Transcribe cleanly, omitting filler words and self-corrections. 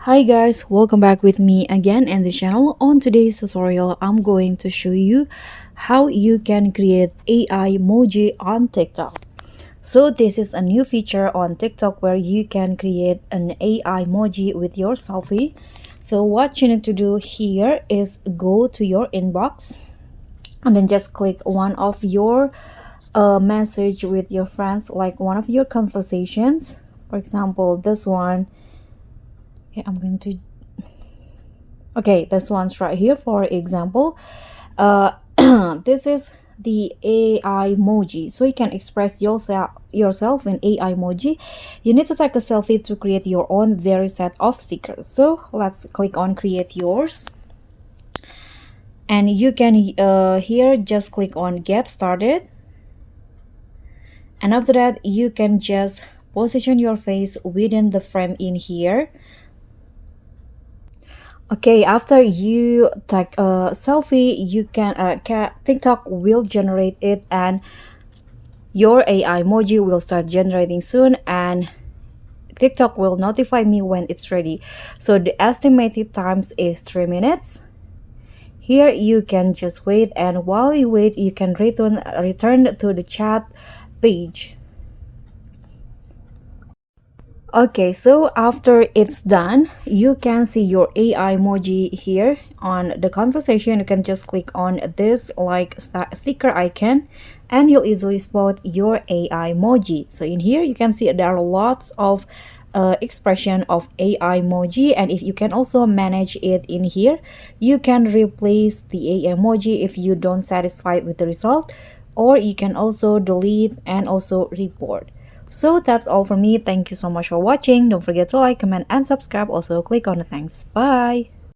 Hi guys, welcome back with me again in the channel. On today's tutorial, I'm going to show you how you can create AI emoji on TikTok. So this is a new feature on TikTok where you can create an AI emoji with your selfie. So what you need to do here is go to your inbox and then just click one of your message with your friends, like one of your conversations. For example, this one. Okay, I'm going to okay, this one's right here. For example, uh this is the AI emoji, so you can express yourself in AI emoji. You need to take a selfie to create your own very set of stickers. So let's click on create yours, and you can here just click on get started, and after that you can just position your face within the frame in here. Okay, after you take a selfie, you can TikTok will generate it, and your AI emoji will start generating soon, and TikTok will notify me when it's ready. So the estimated times is 3 minutes. Here you can just wait, and while you wait, you can return to the chat page. Okay, so after it's done, you can see your AI emoji here on the conversation. You can just click on this like sticker icon, and you'll easily spot your AI emoji. So in here, you can see there are lots of expression of AI emoji, and if you can also manage it in here, you can replace the AI emoji if you don't satisfied with the result, or you can also delete and also report. So that's all for me. Thank you so much for watching. Don't forget to like, comment, and subscribe. Also click on the thanks. Bye.